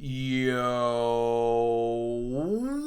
Yo,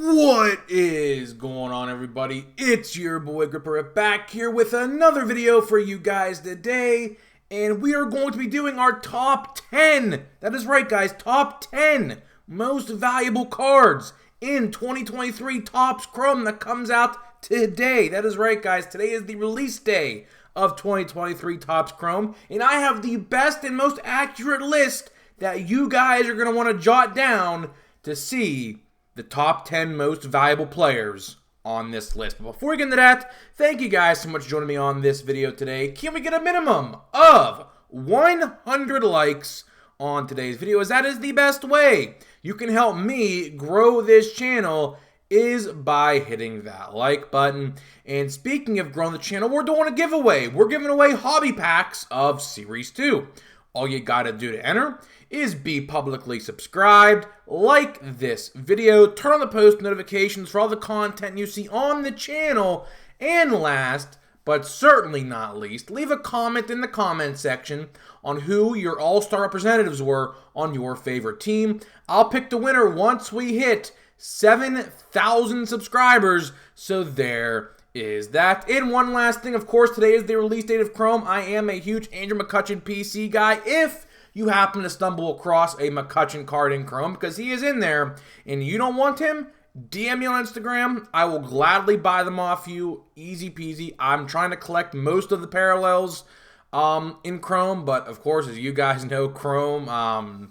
what is going on, everybody? It's your boy Gripper back here with another video for you guys today, and we are going to be doing our top 10. That is right, guys, top 10 most valuable cards in 2023 Topps Chrome that comes out today. That is right, guys. Today is the release day of 2023 Topps Chrome, and I have the best and most accurate list that you guys are going to want to jot down to see the top 10 most valuable players on this list. But before we get into that, thank you guys so much for joining me on this video today. Can we get a minimum of 100 likes on today's video, as that is the best way you can help me grow this channel is by hitting that like button. And speaking of growing the channel, we're doing a giveaway. We're giving away hobby packs of Series 2. All you gotta do to enter is be publicly subscribed, like this video, turn on the post notifications for all the content you see on the channel, and last, but certainly not least, leave a comment in the comment section on who your all-star representatives were on your favorite team. I'll pick the winner once we hit 7,000 subscribers, so there is that. And one last thing, of course, today is the release date of Chrome. I am a huge Andrew McCutchen PC guy. If you happen to stumble across a McCutchen card in Chrome, because he is in there, and you don't want him, DM me on Instagram. I will gladly buy them off you. Easy peasy. I'm trying to collect most of the parallels in Chrome, but of course, as you guys know, Chrome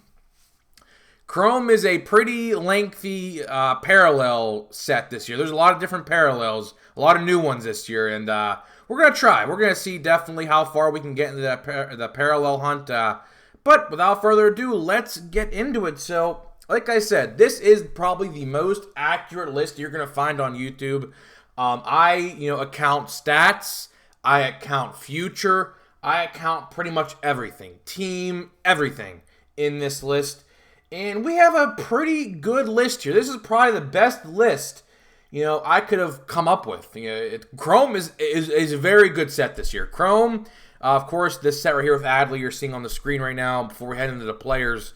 is a pretty lengthy parallel set this year. There's a lot of different parallels, a lot of new ones this year, and we're going to try. We're going to see definitely how far we can get into the parallel hunt. But without further ado, let's get into it. So, like I said, this is probably the most accurate list you're going to find on YouTube. I account stats, I account future, I account pretty much everything, team, everything in this list. And we have a pretty good list here. This is probably the best list, I could have come up with. Chrome is a very good set this year. Chrome, of course, this set right here with Adley you're seeing on the screen right now before we head into the players.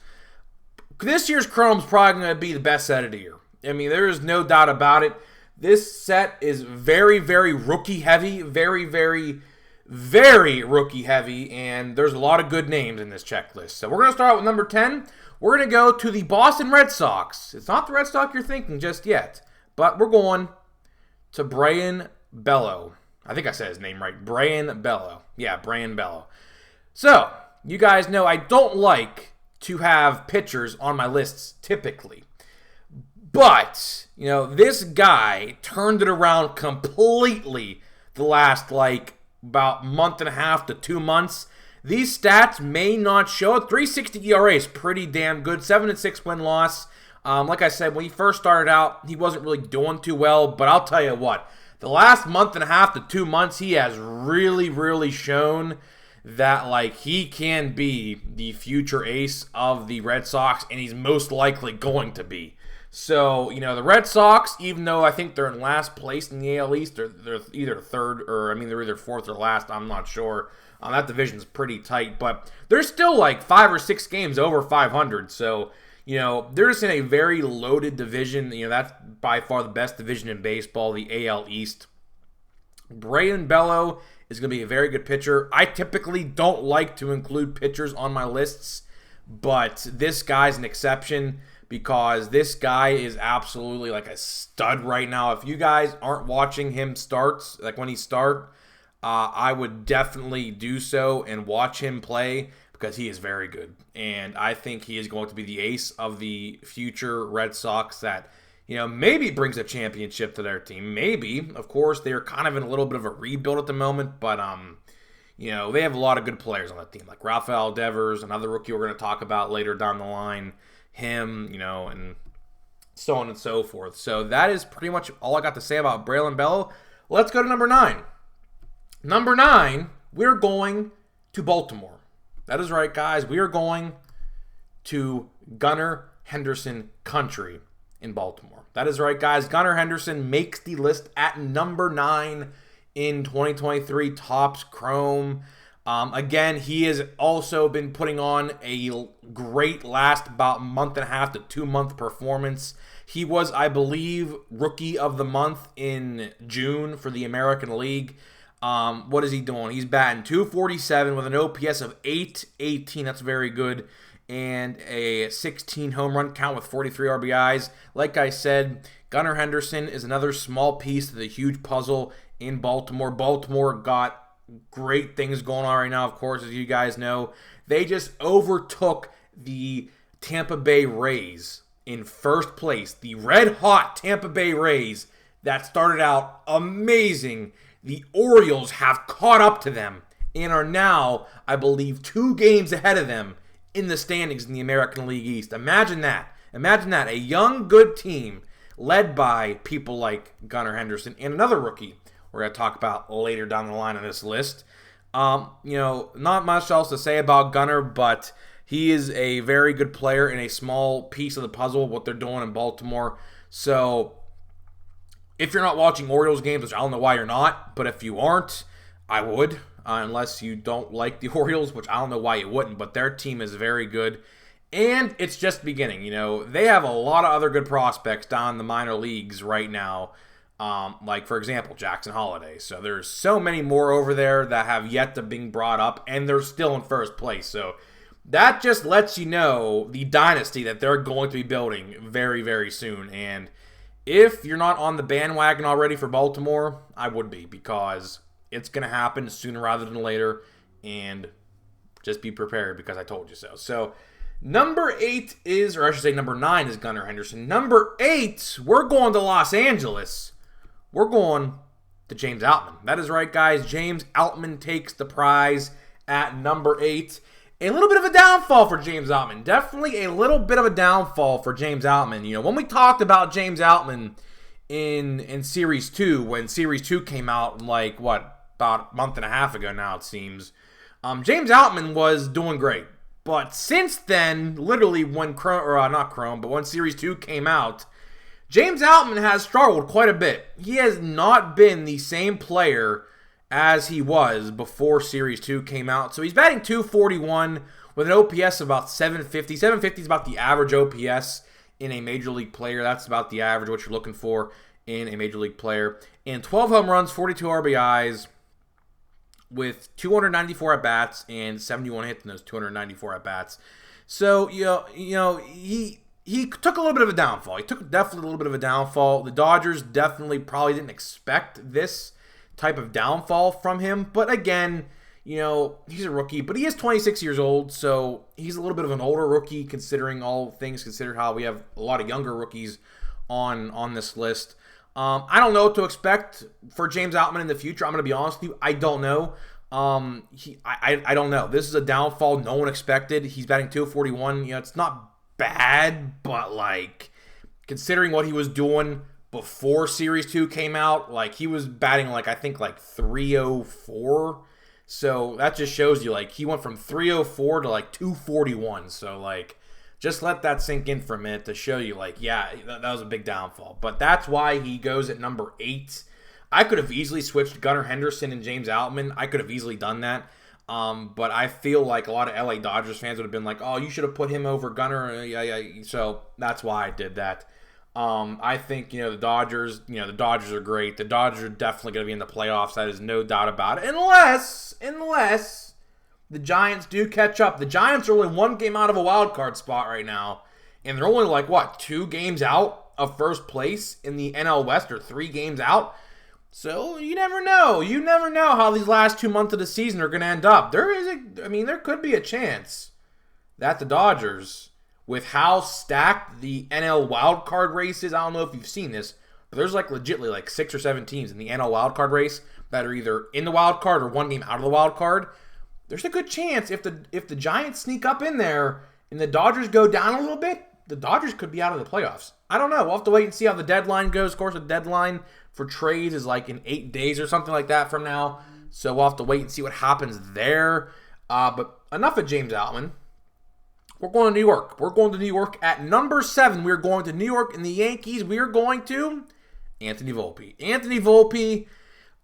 This year's Chrome's probably going to be the best set of the year. I mean, there is no doubt about it. This set is very, very rookie heavy. Very, very, very rookie heavy. And there's a lot of good names in this checklist. So we're going to start with number 10. We're going to go to the Boston Red Sox. It's not the Red Sox you're thinking just yet. But we're going to Brayan Bello. I think I said his name right. Brayan Bello. Yeah, Brayan Bello. So, you guys know I don't like to have pitchers on my lists typically. But, this guy turned it around completely the last, about month and a half to 2 months. These stats may not show it. 3.60 ERA is pretty damn good. 7-6 win-loss. Like I said, when he first started out, he wasn't really doing too well. But I'll tell you what, the last month and a half to 2 months, he has really, really shown that, he can be the future ace of the Red Sox, and he's most likely going to be. So, the Red Sox, even though I think they're in last place in the AL East, they're either third or, they're either fourth or last, I'm not sure. That division's pretty tight, but they're still 5 or 6 games over 500, so they're just in a very loaded division. That's by far the best division in baseball, the AL East. Brayan Bello is going to be a very good pitcher. I typically don't like to include pitchers on my lists, but this guy's an exception because this guy is absolutely a stud right now. If you guys aren't watching him starts, when he starts, I would definitely do so and watch him play because he is very good. And I think he is going to be the ace of the future Red Sox that, maybe brings a championship to their team. Maybe. Of course, they're kind of in a little bit of a rebuild at the moment, but, they have a lot of good players on that team, like Rafael Devers, another rookie we're going to talk about later down the line, him, and so on and so forth. So that is pretty much all I got to say about Brayan Bello. Let's go to number 9. Number 9, we're going to Baltimore. That is right, guys. We are going to Gunnar Henderson country in Baltimore. That is right, guys. Gunnar Henderson makes the list at number 9 in 2023 Topps Chrome. Again, he has also been putting on a great last about month and a half to 2 month performance. He was, I believe, Rookie of the Month in June for the American League. What is he doing? He's batting .247 with an OPS of .818. That's very good. And a 16 home run count with 43 RBIs. Like I said, Gunnar Henderson is another small piece to the huge puzzle in Baltimore. Baltimore got great things going on right now, of course, as you guys know. They just overtook the Tampa Bay Rays in first place. The red-hot Tampa Bay Rays that started out amazing. The Orioles have caught up to them and are now, I believe, 2 games ahead of them in the standings in the American League East. Imagine that. Imagine that. A young, good team led by people like Gunnar Henderson and another rookie we're going to talk about later down the line on this list. Not much else to say about Gunnar, but he is a very good player and a small piece of the puzzle of what they're doing in Baltimore. So if you're not watching Orioles games, which I don't know why you're not, but if you aren't, I would. Unless you don't like the Orioles, which I don't know why you wouldn't, but their team is very good. And it's just beginning, They have a lot of other good prospects down in the minor leagues right now. Like, for example, Jackson Holliday. So there's so many more over there that have yet to be brought up, and they're still in first place. So that just lets you know the dynasty that they're going to be building very, very soon. And if you're not on the bandwagon already for Baltimore, I would be, because it's going to happen sooner rather than later, and just be prepared because I told you so. So number 8 is, or I should say number 9 is Gunnar Henderson. Number 8, we're going to Los Angeles. We're going to James Outman. That is right, guys. James Outman takes the prize at number 8. A little bit of a downfall for James Outman. Definitely a little bit of a downfall for James Outman. When we talked about James Outman in Series 2, when Series 2 came out, about a month and a half ago now, it seems, James Outman was doing great. But since then, literally when when Series 2 came out, James Outman has struggled quite a bit. He has not been the same player as he was before Series 2 came out. So he's batting .241 with an OPS of about .750. .750 is about the average OPS in a Major League player. That's about the average, what you're looking for in a Major League player. And 12 home runs, 42 RBIs, with 294 at-bats and 71 hits in those 294 at-bats. So, he took a little bit of a downfall. He took definitely a little bit of a downfall. The Dodgers definitely probably didn't expect this type of downfall from him. But again, he's a rookie, but he is 26 years old, so he's a little bit of an older rookie considering all things considered, how we have a lot of younger rookies on this list. I don't know what to expect for James Outman in the future. I'm going to be honest with you. I don't know. I don't know. This is a downfall no one expected. He's batting .241. It's not bad, but considering what he was doing before Series 2 came out, he was batting I think 304. So that just shows you he went from 304 to 241. So just let that sink in for a minute to show you that was a big downfall. But that's why he goes at number 8. I could have easily switched Gunnar Henderson and James Outman. I could have easily done that. But I feel like a lot of LA Dodgers fans would have been like, oh, you should have put him over Gunnar. Yeah. So that's why I did that. I think, the Dodgers are great. The Dodgers are definitely going to be in the playoffs. That is no doubt about it. Unless the Giants do catch up. The Giants are only 1 game out of a wild card spot right now. And they're only 2 games out of first place in the NL West, or 3 games out. So you never know. You never know how these last 2 months of the season are going to end up. There could be a chance that the Dodgers, with how stacked the NL wildcard race is, I don't know if you've seen this, but there's legitimately 6 or 7 teams in the NL wildcard race that are either in the wild card or 1 game out of the wild card. There's a good chance if the Giants sneak up in there and the Dodgers go down a little bit, the Dodgers could be out of the playoffs. I don't know. We'll have to wait and see how the deadline goes. Of course, the deadline for trades is in 8 days or something like that from now. So we'll have to wait and see what happens there. But enough of James Outman. We're going to New York. We're going to New York at number 7. We're going to New York and the Yankees. We are going to Anthony Volpe. Anthony Volpe,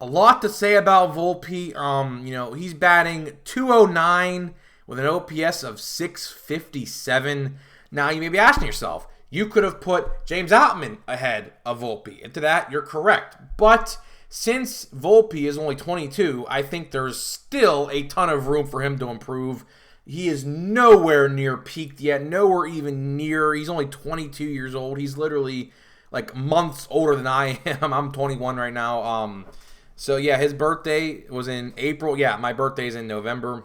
A lot to say about Volpe. He's batting 209 with an OPS of 657. Now, you may be asking yourself, you could have put James Outman ahead of Volpe. And to that, you're correct. But since Volpe is only 22, I think there's still a ton of room for him to improve. He is nowhere near peaked yet, nowhere even near. He's only 22 years old. He's literally like months older than I am. I'm 21 right now. So yeah, his birthday was in April. Yeah, my birthday's in November.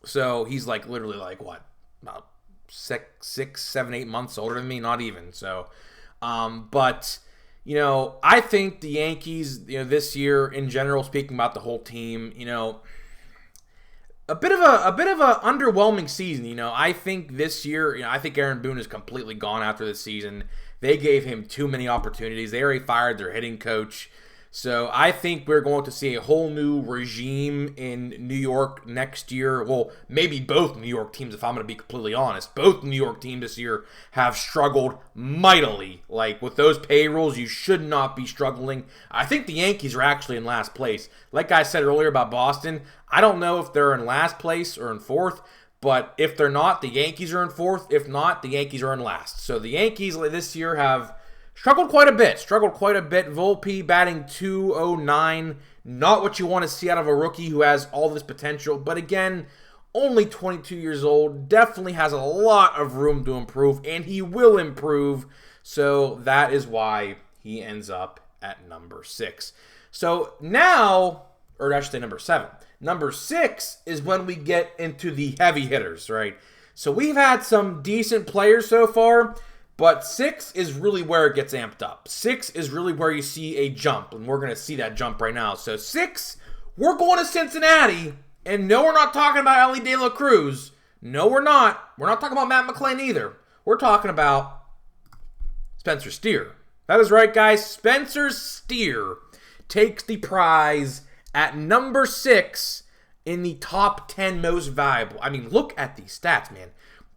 So he's like literally like what? About 6, 7, 8 months older than me, not even. So, but I think the Yankees, this year in general, speaking about the whole team, a bit of a underwhelming season. I think this year, I think Aaron Boone is completely gone after this season. They gave him too many opportunities. They already fired their hitting coach. So I think we're going to see a whole new regime in New York next year. Well, maybe both New York teams, if I'm going to be completely honest. Both New York teams this year have struggled mightily. Like, with those payrolls, you should not be struggling. I think the Yankees are actually in last place. Like I said earlier about Boston, I don't know if they're in last place or in fourth. But if they're not, the Yankees are in fourth. If not, the Yankees are in last. So the Yankees this year have struggled quite a bit. Volpe batting 209. Not what you want to see out of a rookie who has all this potential. But again, only 22 years old. Definitely has a lot of room to improve. And he will improve. So that is why he ends up at number 6. So now, or I should say number 7. Number 6 is when we get into the heavy hitters, right? So we've had some decent players so far. But 6 is really where it gets amped up. 6 is really where you see a jump, and we're going to see that jump right now. So 6, we're going to Cincinnati, and no, we're not talking about Ellie De La Cruz. No, we're not. We're not talking about Matt McClain either. We're talking about Spencer Steer. That is right, guys. Spencer Steer takes the prize at number 6 in the top 10 most valuable. I mean, look at these stats, man.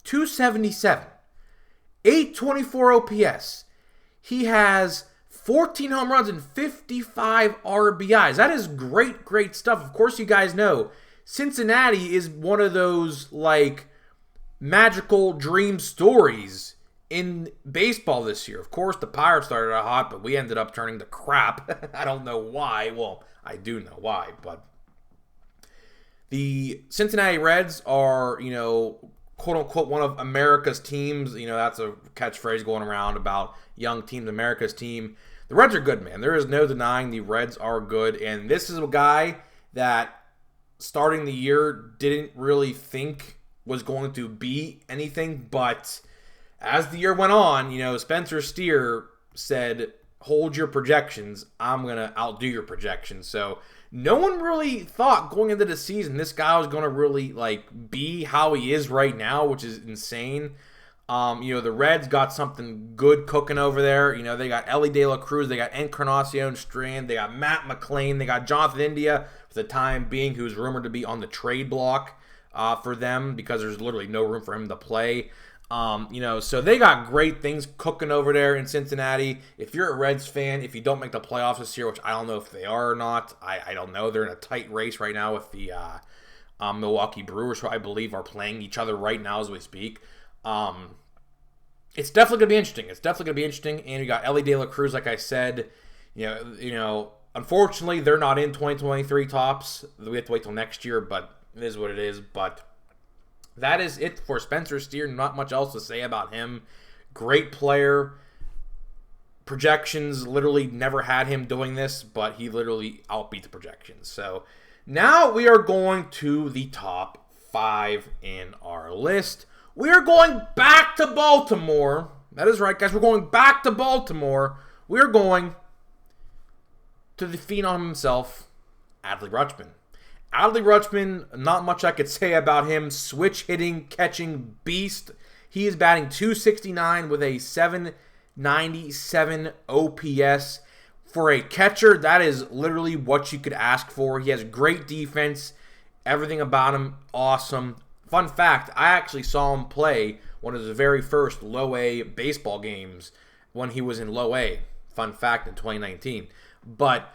277. 824 OPS. He has 14 home runs and 55 RBIs. That is great, great stuff. Of course, you guys know Cincinnati is one of those, like, magical dream stories in baseball this year. Of course, the Pirates started out hot, but we ended up turning to crap. I don't know why. Well, I do know why, but the Cincinnati Reds are, quote-unquote, one of America's teams. That's a catchphrase going around about young teams, America's team. The Reds are good, man. There is no denying the Reds are good. And this is a guy that, starting the year, didn't really think was going to be anything. But as the year went on, Spencer Steer said, hold your projections. I'm going to outdo your projections. So no one really thought going into the season this guy was going to really be how he is right now, which is insane. The Reds got something good cooking over there. They got Ellie De La Cruz, they got Encarnacion Strand, they got Matt McClain, they got Jonathan India for the time being, who's rumored to be on the trade block for them because there's literally no room for him to play. So they got great things cooking over there in Cincinnati. If you're a Reds fan, if you don't make the playoffs this year, which I don't know if they are or not, I don't know. They're in a tight race right now with the Milwaukee Brewers, who I believe are playing each other right now as we speak. It's definitely going to be interesting. And you got Ellie De La Cruz, like I said. Unfortunately, they're not in 2023 tops. We have to wait till next year, but it is what it is. But that is it for Spencer Steer. Not much else to say about him. Great player. Projections literally never had him doing this, but he literally outbeat the projections. So now we are going to the top 5 in our list. We are going back to Baltimore. That is right, guys. We're going back to Baltimore. We are going to the phenom himself, Adley Rutschman. Adley Rutschman, not much I could say about him. Switch hitting, catching beast. He is batting 269 with a 797 OPS. For a catcher, that is literally what you could ask for. He has great defense. Everything about him, awesome. Fun fact, I actually saw him play one of his very first low A baseball games when he was in low A. Fun fact, in 2019. But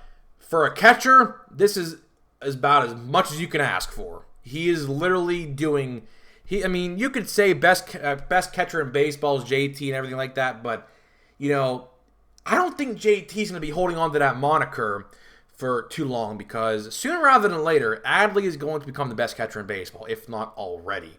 For a catcher, this is about as much as you can ask for. He is literally doing... I mean, you could say best catcher in baseball is JT and everything like that, but, you know, I don't think JT's going to be holding on to that moniker for too long, because sooner rather than later, Adley is going to become the best catcher in baseball, if not already.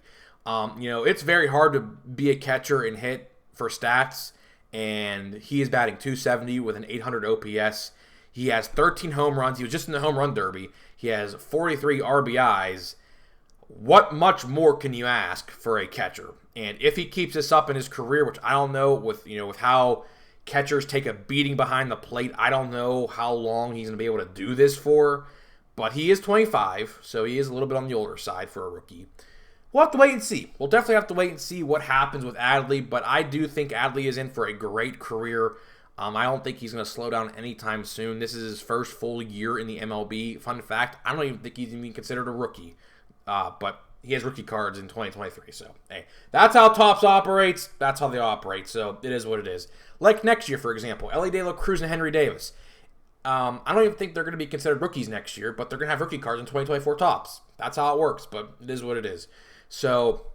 You know, it's very hard to be a catcher and hit for stats, and he is batting .270 with an 800 OPS. He has 13 home runs. He was just in the home run derby. He has 43 RBIs. What much more can you ask for a catcher? And if he keeps this up in his career, which I don't know, with how catchers take a beating behind the plate, I don't know how long he's going to be able to do this for. But he is 25, so he is a little bit on the older side for a rookie. We'll have to wait and see. We'll definitely have to wait and see what happens with Adley, but I do think Adley is in for a great career. I don't think he's going to slow down anytime soon. This is his first full year in the MLB. Fun fact, I don't even think he's even considered a rookie. But he has rookie cards in 2023. So, hey, that's how Topps operates. That's how they operate. So, it is what it is. Like next year, for example, Ellie De La Cruz and Henry Davis. I don't even think they're going to be considered rookies next year, but they're going to have rookie cards in 2024 Topps. That's how it works, but it is what it is. So,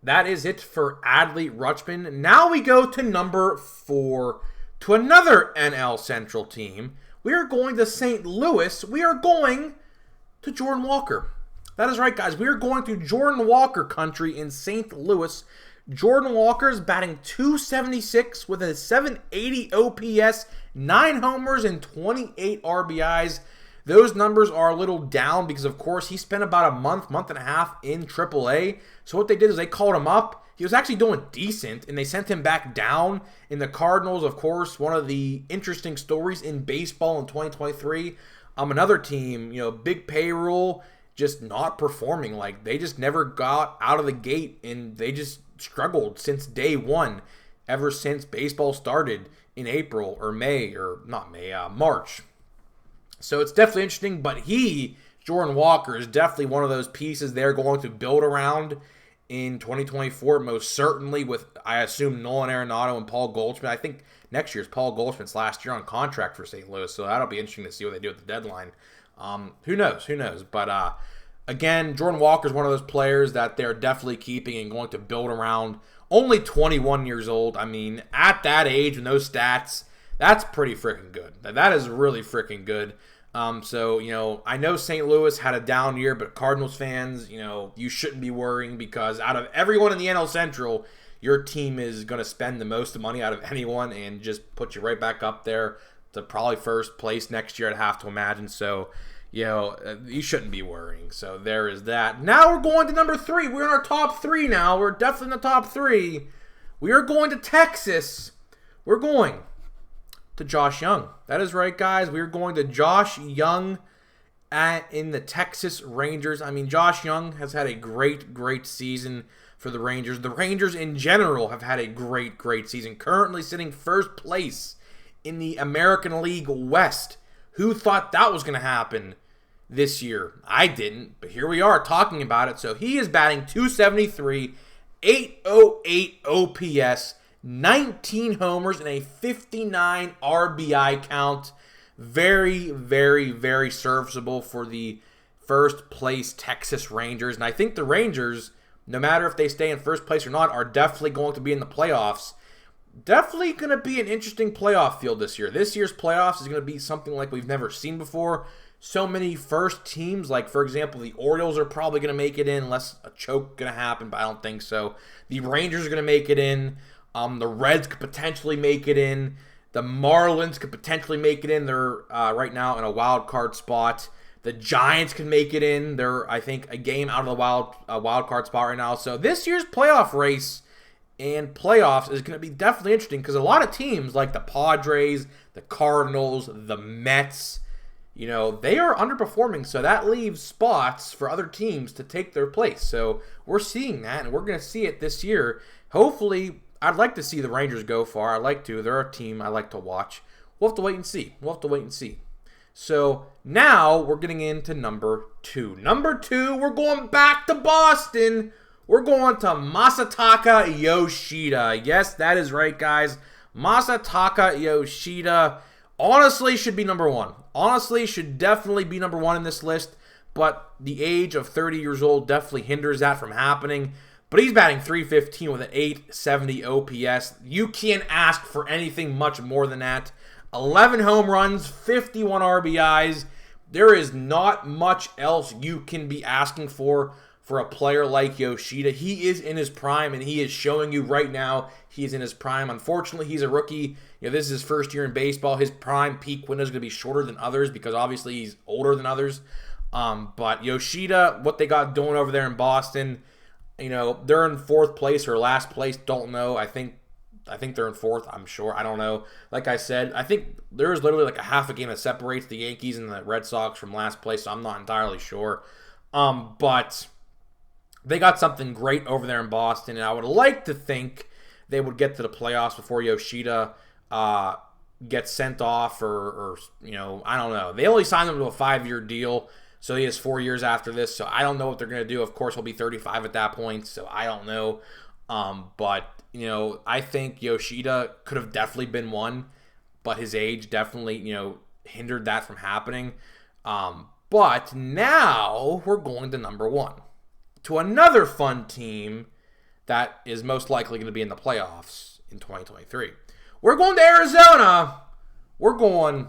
that is it for Adley Rutschman. Now we go to number 4, to another NL Central team. We are going to St. Louis. We are going to Jordan Walker. That is right, guys. We are going to Jordan Walker country in St. Louis. Jordan Walker is batting .276 with a 780 OPS, 9 homers, and 28 RBIs. Those numbers are a little down because, of course, he spent about a month and a half in AAA. So what they did is they called him up. He was actually doing decent, and they sent him back down. In the Cardinals, of course, one of the interesting stories in baseball in 2023. Another team, big payroll, just not performing. Like, they just never got out of the gate, and they just struggled since day one, ever since baseball started in April or March. So it's definitely interesting, but Jordan Walker, is definitely one of those pieces they're going to build around in 2024, most certainly with, I assume, Nolan Arenado and Paul Goldschmidt. I think next year's Paul Goldschmidt's last year on contract for St. Louis, so that'll be interesting to see what they do at the deadline. Who knows? But again, Jordan Walker is one of those players that they're definitely keeping and going to build around. Only 21 years old. I mean, at that age and those stats, that's pretty freaking good. That is really freaking good. So, I know St. Louis had a down year, but Cardinals fans, you shouldn't be worrying, because out of everyone in the NL Central, your team is going to spend the most money out of anyone and just put you right back up there to probably first place next year, I'd have to imagine. So, you shouldn't be worrying. So there is that. Now we're going to number 3. We're in our top 3 now. We're definitely in the top 3. We are going to Texas. We're going to Josh Young. That is right, guys. We are going to Josh Young in the Texas Rangers. I mean, Josh Young has had a great season for the Rangers. The Rangers in general have had a great season. Currently sitting first place in the American League West. Who thought that was going to happen this year? I didn't, but here we are talking about it. So he is batting .273, 808 OPS, 19 homers, and a 59 RBI count. Very serviceable for the first place Texas Rangers. And I think the Rangers, no matter if they stay in first place or not, are definitely going to be in the playoffs. Definitely going to be an interesting playoff field this year. This year's playoffs is going to be something like we've never seen before. So many first teams, like, for example, the Orioles are probably going to make it in unless a choke going to happen, but I don't think so. The Rangers are going to make it in. The Reds could potentially make it in. The Marlins could potentially make it in. They're right now in a wild card spot. The Giants can make it in. They're, I think, a game out of the wild card spot right now. So this year's playoff race and playoffs is going to be definitely interesting, because a lot of teams like the Padres, the Cardinals, the Mets, they are underperforming, so that leaves spots for other teams to take their place. So we're seeing that, and we're going to see it this year. Hopefully, I'd like to see the Rangers go far. I like to. They're a team I like to watch. We'll have to wait and see. So now we're getting into number 2. Number 2, we're going back to Boston. We're going to Masataka Yoshida. Yes, that is right, guys. Masataka Yoshida, honestly should be number one. Honestly, should definitely be number one in this list, but the age of 30 years old definitely hinders that from happening. But he's batting .315 with an .870 OPS. You can't ask for anything much more than that. 11 home runs, 51 RBIs. There is not much else you can be asking for a player like Yoshida. He is in his prime, and he is showing you right now he is in his prime. Unfortunately, he's a rookie. This is his first year in baseball. His prime peak window is going to be shorter than others because obviously he's older than others. But Yoshida, what they got doing over there in Boston, they're in fourth place or last place. Don't know. I think they're in fourth. I'm sure. I don't know. Like I said, I think there's literally like a half a game that separates the Yankees and the Red Sox from last place, so I'm not entirely sure. But they got something great over there in Boston, and I would like to think they would get to the playoffs before Yoshida gets sent off or I don't know. They only signed him to a 5-year deal, so he has 4 years after this, so I don't know what they're going to do. Of course, he'll be 35 at that point, so I don't know. But, I think Yoshida could have definitely been one, but his age definitely, hindered that from happening. But now we're going to number one, to another fun team that is most likely going to be in the playoffs in 2023. We're going to Arizona. We're going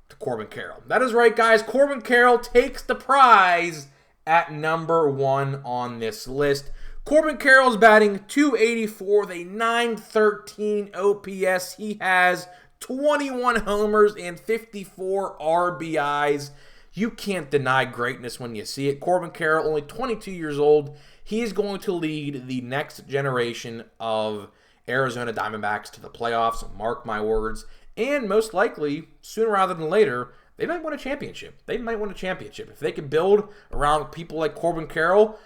to Corbin Carroll. That is right, guys. Corbin Carroll takes the prize at number one on this list. Corbin Carroll's batting .284 with a .913 OPS. He has 21 homers and 54 RBIs. You can't deny greatness when you see it. Corbin Carroll, only 22 years old. He is going to lead the next generation of Arizona Diamondbacks to the playoffs. Mark my words. And most likely, sooner rather than later, they might win a championship. If they can build around people like Corbin Carroll,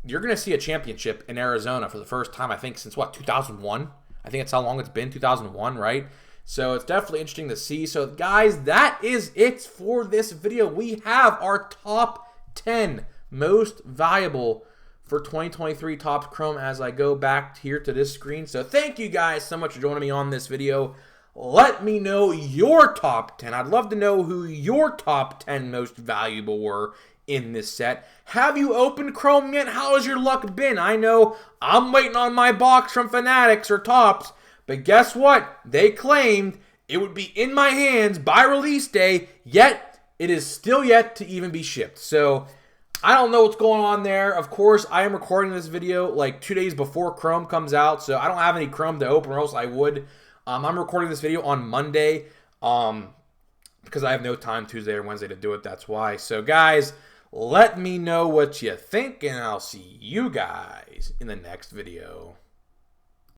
you're going to see a championship in Arizona for the first time, I think, since 2001? I think that's how long it's been, 2001, right? So it's definitely interesting to see. So, guys, that is it for this video. We have our top 10 most valuable for 2023 Topps Chrome as I go back here to this screen. So thank you guys so much for joining me on this video. Let me know your top 10. I'd love to know who your top 10 most valuable were in this set. Have you opened Chrome yet? How has your luck been? I know I'm waiting on my box from Fanatics or Topps, but guess what? They claimed it would be in my hands by release day, yet it is still yet to even be shipped. So I don't know what's going on there. Of course, I am recording this video like 2 days before Chrome comes out, so I don't have any Chrome to open or else I would. I'm recording this video on Monday because I have no time Tuesday or Wednesday to do it. That's why. So, guys, let me know what you think, and I'll see you guys in the next video.